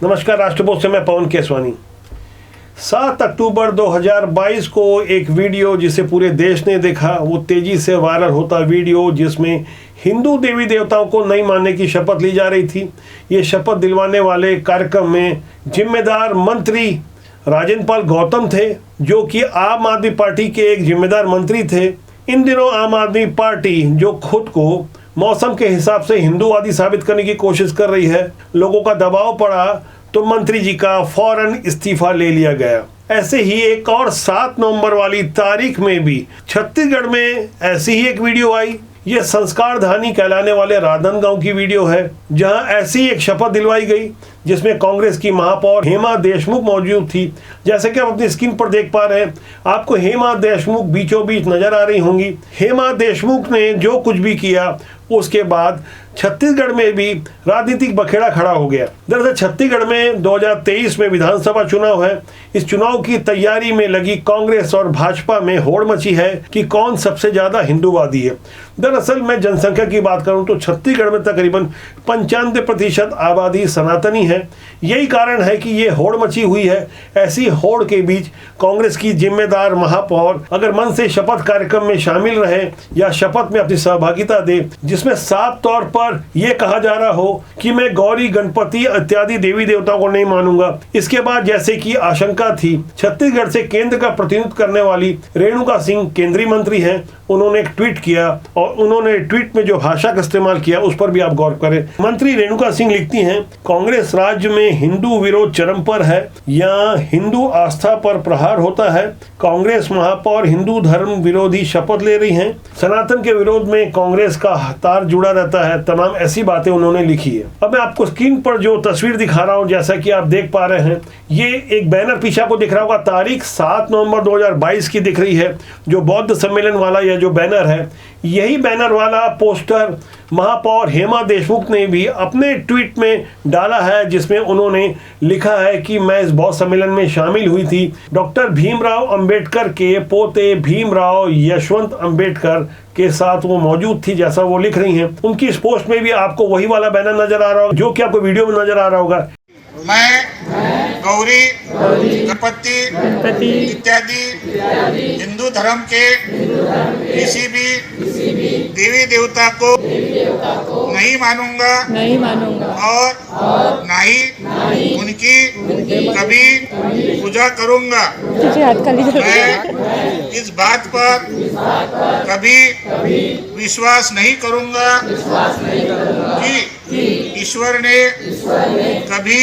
नमस्कार, राष्ट्रपोस्ट से मैं पवन केसवानी। 7 अक्टूबर 2022 को एक वीडियो जिसे पूरे देश ने देखा, वो तेजी से वायरल होता वीडियो जिसमें हिंदू देवी देवताओं को नहीं मानने की शपथ ली जा रही थी। ये शपथ दिलवाने वाले कार्यक्रम में जिम्मेदार मंत्री राजेंद्र पाल गौतम थे, जो कि आम आदमी पार्टी के एक जिम्मेदार मंत्री थे। इन दिनों आम आदमी पार्टी जो खुद को मौसम के हिसाब से हिंदूवादी साबित करने की कोशिश कर रही है, लोगों का दबाव पड़ा तो मंत्री जी का फौरन इस्तीफा ले लिया गया। ऐसे ही एक और 7 नवंबर वाली तारीख में भी छत्तीसगढ़ में ऐसी ही एक वीडियो आई। ये संस्कारधानी कहलाने वाले राजनांदगांव की वीडियो है, जहां ऐसी एक शपथ दिलवाई गई जिसमें कांग्रेस की महापौर हेमा देशमुख मौजूद थी। जैसे कि आप अपनी स्क्रीन पर देख पा रहे हैं, आपको हेमा देशमुख बीचों बीच नजर आ रही होंगी। हेमा देशमुख ने जो कुछ भी किया उसके बाद छत्तीसगढ़ में भी राजनीतिक बखेड़ा खड़ा हो गया। दरअसल छत्तीसगढ़ में 2023 में विधानसभा चुनाव है। इस चुनाव की तैयारी में लगी कांग्रेस और भाजपा में होड़ मची है कि कौन सबसे ज्यादा हिंदूवादी है। दरअसल मैं जनसंख्या की बात करूं तो छत्तीसगढ़ में तकरीबन 95% आबादी सनातनी है। यही कारण है कि ये होड़ मची हुई है। ऐसी होड़ के बीच कांग्रेस की जिम्मेदार महापौर अगर मन से शपथ कार्यक्रम में शामिल रहे या शपथ में अपनी सहभागिता दे, जिसमें साफ तौर पर यह कहा जा रहा हो कि मैं गौरी, गणपति इत्यादि देवी देवताओं को नहीं मानूंगा। इसके बाद जैसे कि आशंका थी, छत्तीसगढ़ से केंद्र का प्रतिनिधित्व करने वाली रेणुका सिंह केंद्रीय मंत्री हैं, उन्होंने एक ट्वीट किया और उन्होंने ट्वीट में जो भाषा का इस्तेमाल किया उस पर भी आप गौर करें। मंत्री रेणुका सिंह लिखती हैं, कांग्रेस राज्य में हिंदू विरोध चरम पर है या हिंदू आस्था पर प्रहार होता है। कांग्रेस महापौर हिंदू धर्म विरोधी शपथ ले रही हैं। सनातन के विरोध में कांग्रेस का तार जुड़ा रहता है। तमाम ऐसी बातें उन्होंने लिखी है। अब मैं आपको स्क्रीन पर जो तस्वीर दिखा रहा हूं, जैसा कि आप देख पा रहे हैं, ये एक बैनर पीछे आपको दिख रहा होगा। तारीख 7 नवंबर 2022 की दिख रही है। जो बौद्ध सम्मेलन वाला यह जो बैनर है, यही बैनर वाला पोस्टर महापौर हेमा देशमुख ने भी अपने ट्वीट में डाला है, जिसमें उन्होंने लिखा है कि मैं इस बौद्ध सम्मेलन में शामिल हुई थी। डॉक्टर भीमराव अंबेडकर के पोते भीमराव यशवंत अंबेडकर के साथ वो मौजूद थी, जैसा वो लिख रही हैं। उनकी इस पोस्ट में भी आपको वही वाला बैनर नजर आ रहा होगा जो कि आपको वीडियो में नजर आ रहा होगा। मैं गौरी, गणपति इत्यादि हिंदू धर्म के किसी भी देवी देवता को नहीं मानूंगा और ना ही उनकी कभी पूजा करूंगा। मैं इस बात पर कभी विश्वास नहीं करूंगा कि ईश्वर ने कभी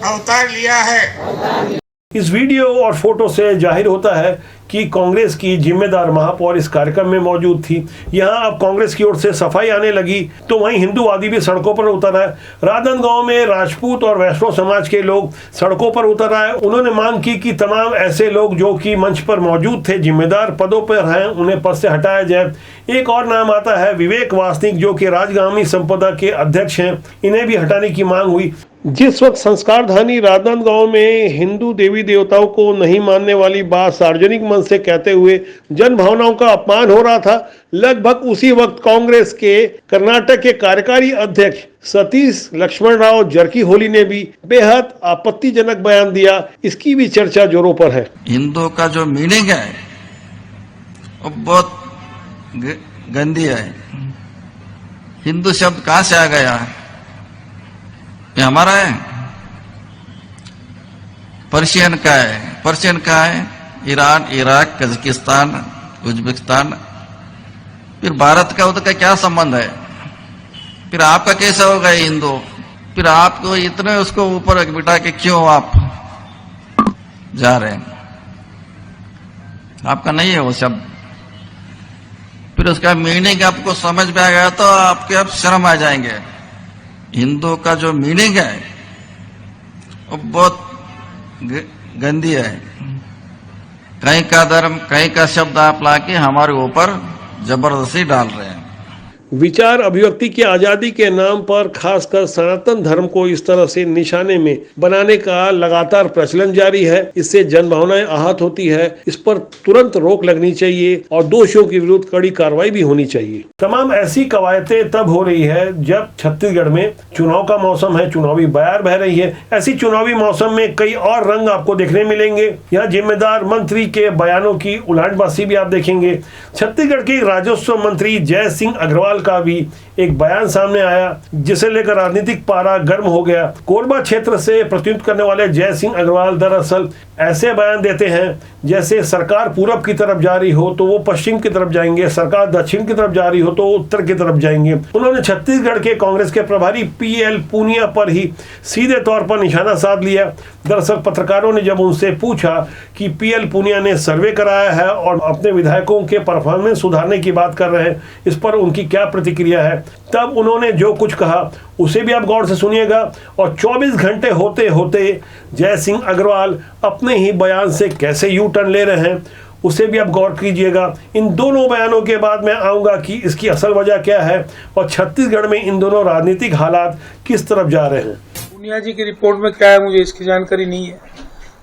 अवतार लिया है। इस वीडियो और फोटो से जाहिर होता है कि कांग्रेस की जिम्मेदार महापौर इस कार्यक्रम में मौजूद थी। यहाँ अब कांग्रेस की ओर से सफाई आने लगी तो वहीं हिंदूवादी भी सड़कों पर उतर आए। राजनांदगांव में राजपूत और वैष्णव समाज के लोग सड़कों पर उतर आए। उन्होंने मांग की कि तमाम ऐसे लोग जो कि मंच पर मौजूद थे, जिम्मेदार पदों पर हैं, उन्हें पद से हटाया जाए। एक और नाम आता है विवेक वासनिक, जो कि राजगामी संपदा के अध्यक्ष हैं, इन्हें भी हटाने की मांग हुई। जिस वक्त संस्कारधानी राजनांदगांव में हिंदू देवी देवताओं को नहीं मानने वाली बात सार्वजनिक मंच से कहते हुए जन भावनाओं का अपमान हो रहा था, लगभग उसी वक्त कांग्रेस के कर्नाटक के कार्यकारी अध्यक्ष सतीश लक्ष्मण राव जरकीहोली ने भी बेहद आपत्तिजनक बयान दिया। इसकी भी चर्चा जोरों पर है। हिंदू का जो मीनिंग है वो बहुत गंदी है। हिंदू शब्द कहां से आ गया? ये हमारा है? पर्शियन का है। पर्शियन का है ईरान, इराक, कजाकिस्तान, उज्बेकिस्तान। फिर भारत का उधर का क्या संबंध है? फिर आपका कैसा होगा हिंदू? फिर आपको इतने उसको ऊपर बिठा के क्यों आप जा रहे हैं? आपका नहीं है वो शब्द। फिर उसका मीनिंग आपको समझ में आ गया तो आपके अब शर्म आ जाएंगे। हिंदू का जो मीनिंग है वो बहुत गंदी है। कहीं का धर्म, कहीं का शब्द आप लाके हमारे ऊपर जबरदस्ती डाल रहे हैं। विचार अभिव्यक्ति की आजादी के नाम पर खासकर सनातन धर्म को इस तरह से निशाने में बनाने का लगातार प्रचलन जारी है। इससे जनभावनाएं आहत होती है। इस पर तुरंत रोक लगनी चाहिए और दोषियों के विरुद्ध कड़ी कार्रवाई भी होनी चाहिए। तमाम ऐसी कवायतें तब हो रही है जब छत्तीसगढ़ में चुनाव का मौसम है, चुनावी बयार बह रही है। ऐसी चुनावी मौसम में कई और रंग आपको देखने मिलेंगे। यहाँ जिम्मेदार मंत्री के बयानों की उलाटबाजी भी आप देखेंगे। छत्तीसगढ़ के राजस्व मंत्री जय सिंह अग्रवाल का भी एक बयान सामने आया जिसे लेकर राजनीतिक पारा गर्म हो गया। कोरबा क्षेत्र से प्रतिनिधित्व करने वाले जय सिंह अग्रवाल दरअसल ऐसे बयान देते हैं जैसे सरकार पूरब की तरफ जा रही हो तो वो पश्चिम की तरफ जाएंगे, सरकार दक्षिण की तरफ जा रही हो तो उत्तर की तरफ जाएंगे। उन्होंने छत्तीसगढ़ के कांग्रेस के प्रभारी पीएल पूनिया पर ही सीधे तौर पर निशाना साध लिया। दरअसल पत्रकारों ने जब उनसे पूछा कि पीएल पूनिया ने सर्वे कराया है और अपने विधायकों के परफॉर्मेंस सुधारने की बात कर रहे हैं, इस पर उनकी क्या प्रतिक्रिया है, तब उन्होंने जो कुछ कहा उसे भी आप गौर से सुनिएगा। और 24 घंटे होते होते जय सिंह अग्रवाल अपने ही बयान से कैसे यू टर्न ले रहे हैं उसे भी आप गौर कीजिएगा। इन दोनों बयानों के बाद मैं आऊँगा कि इसकी असल वजह क्या है और छत्तीसगढ़ में इन दोनों राजनीतिक हालात किस तरफ जा रहे हैं। पूनिया जी की रिपोर्ट में क्या है मुझे इसकी जानकारी नहीं है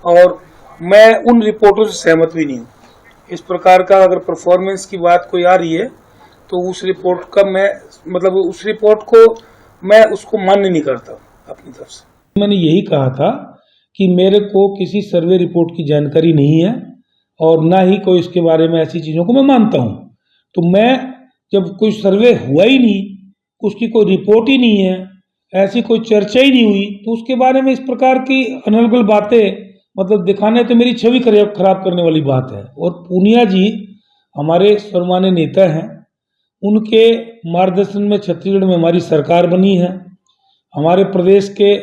और मैं उन रिपोर्टों से सहमत भी नहीं हूँ। इस प्रकार का अगर परफॉर्मेंस की बात कोई आ रही है तो उस रिपोर्ट का उस रिपोर्ट को मैं उसको मान्य नहीं करता अपनी तरफ से। मैंने यही कहा था कि मेरे को किसी सर्वे रिपोर्ट की जानकारी नहीं है और ना ही कोई इसके बारे में ऐसी चीज़ों को मैं मानता हूँ। तो मैं जब कोई सर्वे हुआ ही नहीं, उसकी कोई रिपोर्ट ही नहीं है, ऐसी कोई चर्चा ही नहीं हुई, तो उसके बारे में इस प्रकार की अनर्गल बातें दिखाने तो मेरी छवि खराब करने वाली बात है। और पूनिया जी हमारे सर्वमान्य नेता हैं, उनके मार्गदर्शन में छत्तीसगढ़ में हमारी सरकार बनी है। हमारे प्रदेश के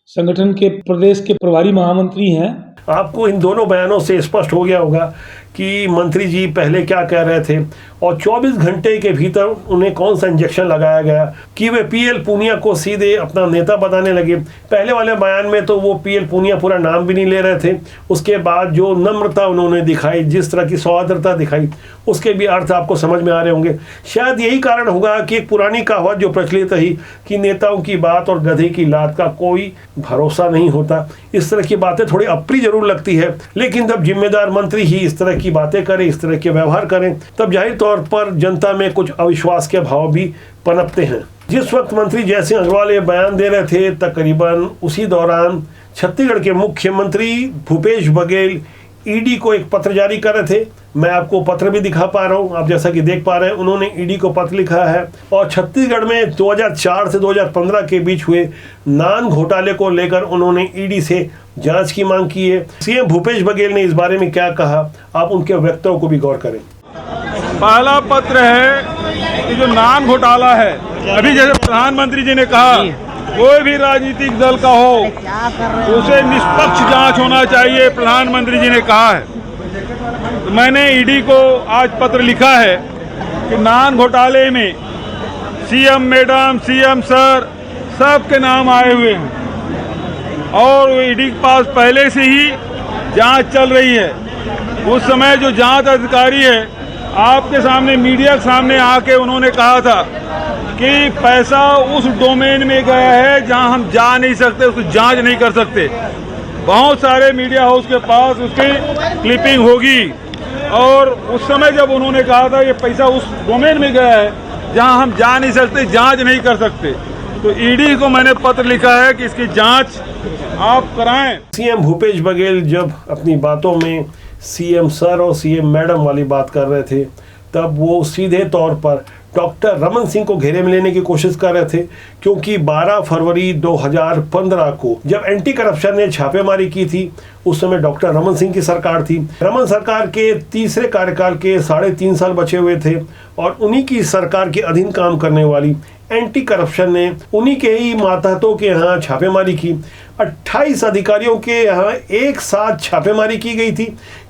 संगठन के प्रदेश के प्रभारी महामंत्री हैं। आपको इन दोनों बयानों से स्पष्ट हो गया होगा कि मंत्री जी पहले क्या कह रहे थे और 24 घंटे के भीतर उन्हें कौन सा इंजेक्शन लगाया गया कि वे पीएल पूनिया को सीधे अपना नेता बताने लगे। पहले वाले बयान में तो वो पीएल पूनिया पूरा नाम भी नहीं ले रहे थे। उसके बाद जो नम्रता उन्होंने दिखाई, जिस तरह की सौहार्दता दिखाई, उसके भी अर्थ आपको समझ में आ रहे होंगे। शायद यही कारण होगा कि एक पुरानी कहावत जो प्रचलित रही कि नेताओं की बात और गधे की लात का कोई भरोसा नहीं होता। इस तरह की बातें थोड़ी अप्रिय जरूर लगती है, लेकिन जब जिम्मेदार मंत्री ही इस तरह की बातें करें, इस तरह के व्यवहार करें, तब जाहिर तौर पर जनता में कुछ अविश्वास के भाव भी पनपते हैं। जिस वक्त मंत्री जय सिंह अग्रवाल ये बयान दे रहे थे, तकरीबन उसी दौरान छत्तीसगढ़ के मुख्यमंत्री भूपेश बघेल ईडी को एक पत्र जारी कर रहे थे। मैं आपको पत्र भी दिखा पा रहा हूं, आप जैसा कि देख पा रहे हैं, उन्होंने ईडी को पत्र लिखा है और छत्तीसगढ़ में 2004 से 2015 के बीच हुए नान घोटाले को लेकर उन्होंने ईडी से जांच की मांग की है। सीएम भूपेश बघेल ने इस बारे में क्या कहा, आप उनके वक्तव्य को भी गौर करें। पहला पत्र है कि जो नान घोटाला है, अभी जैसे प्रधानमंत्री जी ने कहा कोई भी राजनीतिक दल का हो उसे निष्पक्ष जांच होना चाहिए, प्रधानमंत्री जी ने कहा है। तो मैंने ईडी को आज पत्र लिखा है कि नान घोटाले में सीएम मैडम, सीएम सर, सबके नाम आए हुए हैं और ईडी के पास पहले से ही जांच चल रही है। उस समय जो जांच अधिकारी है आपके सामने, मीडिया के सामने आके उन्होंने कहा था कि पैसा उस डोमेन में गया है जहां हम जा नहीं सकते, उसको जांच नहीं कर सकते। बहुत सारे मीडिया हाउस के पास उसकी क्लिपिंग होगी और उस समय जब उन्होंने कहा था ये पैसा उस डोमेन में गया है जहां हम जा नहीं सकते, जांच नहीं कर सकते, तो ईडी को मैंने पत्र लिखा है कि इसकी जांच आप कराएं। सीएम भूपेश बघेल जब अपनी बातों में सीएम सर और सीएम मैडम वाली बात कर रहे थे, तब वो सीधे तौर पर डॉक्टर रमन सिंह को घेरे में लेने की कोशिश कर रहे थे, क्योंकि 12 फरवरी 2015 को जब एंटी करप्शन ने छापेमारी की थी, उस समय डॉक्टर रमन सिंह की सरकार थी। रमन सरकार के तीसरे कार्यकाल के 3.5 साल बचे हुए थे और उन्हीं की सरकार के अधीन काम करने वाली एंटी करप्शन ने उन्हीं के ही मातहतों के यहाँ छापेमारी की। 28 अधिकारियों के यहाँ एक साथ छापेमारी की गई थी।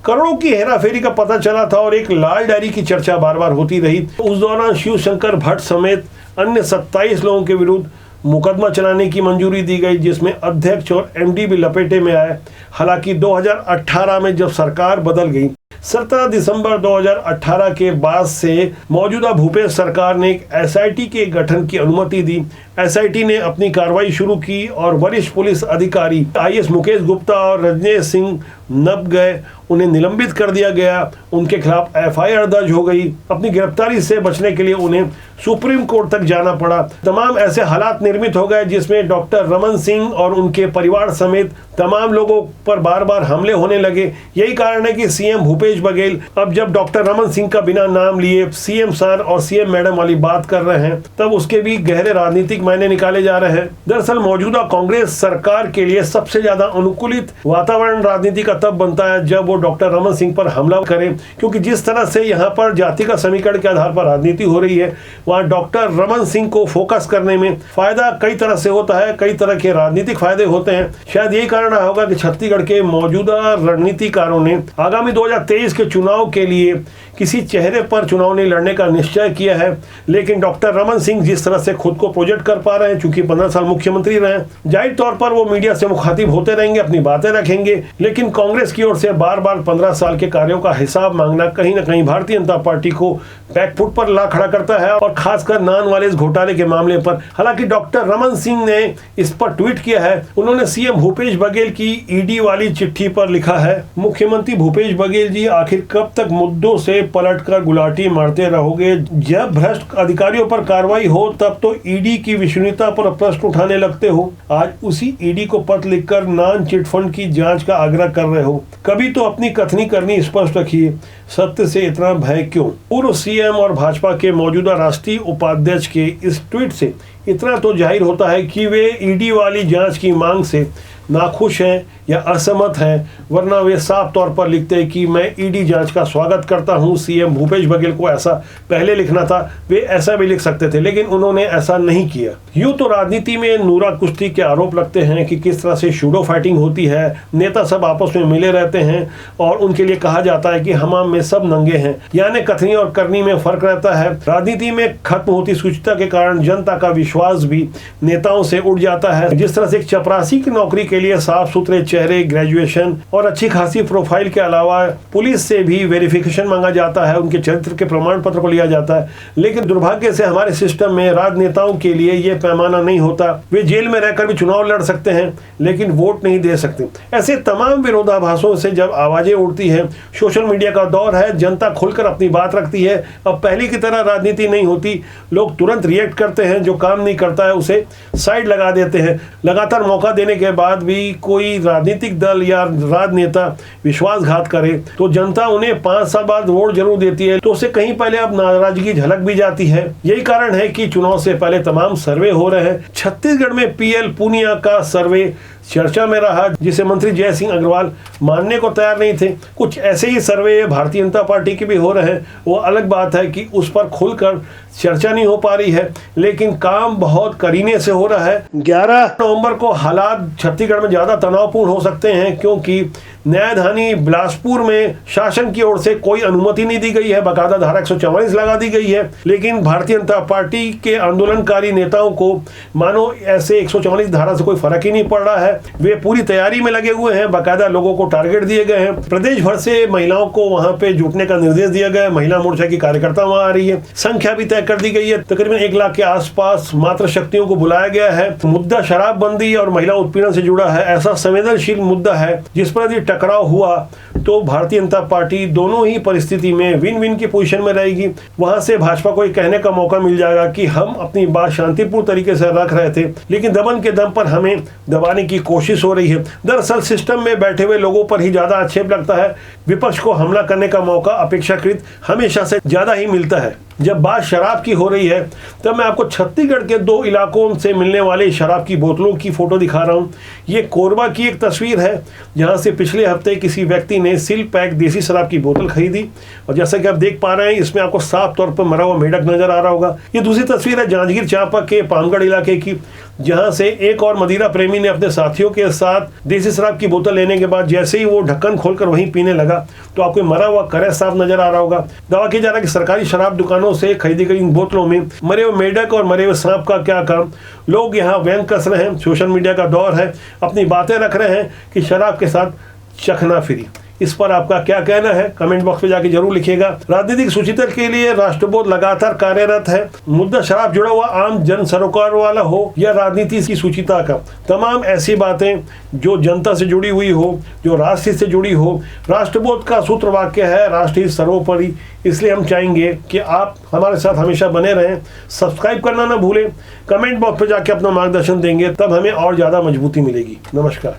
करोड़ों की हेराफेरी का पता चला था और एक लाल डायरी की चर्चा बार बार होती रही। उस दौरान शिव शंकर भट्ट समेत अन्य 27 लोगों के विरुद्ध मुकदमा चलाने की मंजूरी दी गई, जिसमें अध्यक्ष और एमडी भी लपेटे में आए। हालांकि 2018 में जब सरकार बदल गई 17 दिसंबर 2018 के बाद से मौजूदा भूपेश सरकार ने एक एसआईटी के गठन की अनुमति दी। एसआईटी ने अपनी कार्रवाई शुरू की और वरिष्ठ पुलिस अधिकारी आईएएस मुकेश गुप्ता और रजनेश सिंह नप गए, उन्हें निलंबित कर दिया गया, उनके खिलाफ एफआईआर दर्ज हो गई। अपनी गिरफ्तारी से बचने के लिए उन्हें सुप्रीम कोर्ट तक जाना पड़ा। तमाम ऐसे हालात निर्मित हो गए जिसमें डॉक्टर रमन सिंह और उनके परिवार समेत तमाम लोगों पर बार बार हमले होने लगे। यही कारण है कि सीएम भूपेश बघेल अब जब डॉक्टर रमन सिंह का बिना नाम लिए सीएम सर और सीएम मैडम वाली बात कर रहे हैं, तब उसके भी गहरे राजनीतिक मायने निकाले जा रहे हैं। दरअसल मौजूदा कांग्रेस सरकार के लिए सबसे ज्यादा अनुकूलित वातावरण राजनीति का तब बनता है जब वो डॉक्टर रमन सिंह पर हमला करे, क्योंकि जिस तरह से यहाँ पर जाति का समीकरण के आधार पर राजनीति हो रही है, वहाँ डॉक्टर रमन सिंह को फोकस करने में फायदा कई तरह से होता है, कई तरह के राजनीतिक फायदे होते हैं। शायद यही कारण रहा होगा कि छत्तीसगढ़ के मौजूदा रणनीतिकारों ने आगामी 2023 के चुनाव के लिए किसी चेहरे पर चुनाव नहीं लड़ने का निश्चय किया है। लेकिन डॉक्टर रमन सिंह जिस तरह से खुद को प्रोजेक्ट कर पा रहे हैं, चूंकि 15 साल मुख्यमंत्री रहे, जाहिर तौर पर वो मीडिया से मुखातिब होते रहेंगे, अपनी बातें रखेंगे। लेकिन कांग्रेस की ओर से बार बार 15 साल के कार्यों का हिसाब मांगना कहीं ना कहीं भारतीय जनता पार्टी को बैकफुट पर ला खड़ा करता है, और खासकर नान वाले इस घोटाले के मामले पर। हालांकि डॉक्टर रमन सिंह ने इस पर ट्वीट किया है। उन्होंने सीएम भूपेश बघेल की ईडी वाली चिट्ठी पर लिखा है, मुख्यमंत्री भूपेश बघेल जी, आखिर कब तक मुद्दों से पलटकर गुलाटी मारते रहोगे? जब भ्रष्ट अधिकारियों पर कार्रवाई हो तब तो ईडी की विश्वसनीयता पर प्रश्न उठाने लगते हो। आज उसी ईडी को पत्र लिखकर नान चिटफंड की जांच का आग्रह कर रहे हो। कभी तो अपनी कथनी करनी स्पष्ट रखिए, सत्य से इतना भय क्यों? पूर्व सीएम और भाजपा के मौजूदा राष्ट्रीय उपाध्यक्ष के इस ट्वीट से इतना तो जाहिर होता है कि वे ईडी वाली जांच की मांग से नाखुश हैं या असहमत हैं, वरना वे साफ तौर पर लिखते हैं कि मैं ईडी जांच का स्वागत करता हूं। सीएम भूपेश बघेल को ऐसा पहले लिखना था, वे ऐसा भी लिख सकते थे, लेकिन उन्होंने ऐसा नहीं किया। यूं तो राजनीति में नूरा कुश्ती के आरोप लगते हैं कि किस तरह से शूडो फाइटिंग होती है, नेता सब आपस में मिले रहते हैं और उनके लिए कहा जाता है कि हमाम में सब नंगे हैं, यानी कथनी और करनी में फर्क रहता है। राजनीति में खत्म होती शुचिता के कारण जनता का विश्वास भी नेताओं से उड़ जाता है। जिस तरह से एक चपरासी की नौकरी के लिए साफ सुथरे चेहरे, ग्रेजुएशन और अच्छी खासी प्रोफाइल के अलावा पुलिस से भी वेरिफिकेशन मांगा जाता है, उनके चरित्र के प्रमाण पत्र को लिया जाता है, लेकिन दुर्भाग्य से हमारे सिस्टम में राजनेताओं के लिए यह पैमाना नहीं होता। वे जेल में रहकर भी चुनाव लड़ सकते हैं लेकिन वोट नहीं दे सकते। ऐसे तमाम विरोधाभासों से जब आवाजें उठती हैं, सोशल मीडिया का दौर है, जनता खुलकर अपनी बात रखती है। अब पहले की तरह राजनीति नहीं होती, लोग तुरंत रिएक्ट करते हैं, जो काम नहीं करता है उसे साइड लगा देते हैं। लगातार मौका देने के बाद भी कोई राजनीतिक दल या राजनेता विश्वासघात करे तो जनता उन्हें 5 साल बाद वोट जरूर देती है, तो उससे कहीं पहले अब नाराजगी झलक भी जाती है। यही कारण है कि चुनाव से पहले तमाम सर्वे हो रहे हैं। छत्तीसगढ़ में पीएल पूनिया का सर्वे चर्चा में रहा, जिसे मंत्री जय सिंह अग्रवाल मानने को तैयार नहीं थे। कुछ ऐसे ही सर्वे भारतीय जनता पार्टी के भी हो रहे हैं। वो अलग बात है कि उस पर खुलकर चर्चा नहीं हो पा रही है, लेकिन काम बहुत करीने से हो रहा है। 11 नवंबर को हालात छत्तीसगढ़ में ज्यादा तनावपूर्ण हो सकते हैं, क्योंकि न्यायधानी बिलासपुर में शासन की ओर से कोई अनुमति नहीं दी गई है, बाकायदा धारा 144 लगा दी गई है। लेकिन भारतीय जनता पार्टी के आंदोलनकारी नेताओं को मानो ऐसे 144 धारा से कोई फर्क ही नहीं पड़ रहा है। वे पूरी तैयारी में लगे हुए हैं, बाकायदा लोगों को टारगेट दिए गए हैं। प्रदेश भर से महिलाओं को वहां पे जुटने का निर्देश दिया गया है। महिला मोर्चा की कार्यकर्ता वहां आ रही है, संख्या भी तय कर दी गई है। तकरीबन 1 लाख के आसपास मात्र शक्तियों को बुलाया गया है। मुद्दा शराबबंदी और महिला उत्पीड़न से जुड़ा है। ऐसा संवेदनशील मुद्दा है जिस पर यदि टकराव हुआ तो भारतीय जनता पार्टी दोनों ही परिस्थिति में विन विन की पोजीशन में रहेगी। वहां से भाजपा को कहने का मौका मिल जाएगा कि हम अपनी बात शांतिपूर्ण तरीके से रख रहे थे, लेकिन दमन के दम पर हमें दबाने की कोशिश हो रही है। दरअसल सिस्टम में बैठे हुए लोगों पर ही ज्यादा आक्षेप लगता है। विपक्ष को हमला करने का मौका अपेक्षाकृत हमेशा से ज्यादा ही मिलता है। जब बात शराब की हो रही है तब मैं आपको छत्तीसगढ़ के 2 इलाकों से मिलने वाले शराब की बोतलों की फोटो दिखा रहा हूं। ये कोरबा की एक तस्वीर है, जहां से पिछले हफ्ते किसी व्यक्ति ने सील पैक देसी शराब की बोतल खरीदी, और जैसा कि आप देख पा रहे हैं इसमें आपको साफ तौर पर मरा हुआ मेढक नजर आ रहा होगा। ये दूसरी तस्वीर है जांजगीर चांपा के पामगढ़ इलाके की, जहां से एक और मदिरा प्रेमी ने अपने साथियों के साथ देसी शराब की बोतल लेने के बाद जैसे ही वो ढक्कन खोलकर वहीं पीने लगा तो आपको मरा हुआ करे साफ नजर आ रहा होगा। दावा किया जा रहा है कि सरकारी शराब दुकानों से खरीदी गई इन बोतलों में मरे हुए मेढक और मरे हुए सांप का क्या काम। लोग यहाँ व्यंग कस रहे हैं, सोशल मीडिया का दौर है, अपनी बातें रख रहे हैं कि शराब के साथ चखना फ्री। इस पर आपका क्या कहना है कमेंट बॉक्स में जाके जरूर लिखिएगा। राजनीतिक सूचीतर के लिए राष्ट्रबोध लगातार कार्यरत है। मुद्दा शराब जुड़ा हुआ आम जन सरोकार वाला हो या राजनीति की सूचिता का, तमाम ऐसी बातें जो जनता से जुड़ी हुई हो, जो राष्ट्र से जुड़ी हो। राष्ट्रबोध का सूत्र वाक्य है राष्ट्र सर्वोपरि, इसलिए हम चाहेंगे कि आप हमारे साथ हमेशा बने रहें। सब्सक्राइब करना ना भूलें, कमेंट बॉक्स पे जाके अपना मार्गदर्शन देंगे, तब हमें और ज़्यादा मजबूती मिलेगी। नमस्कार।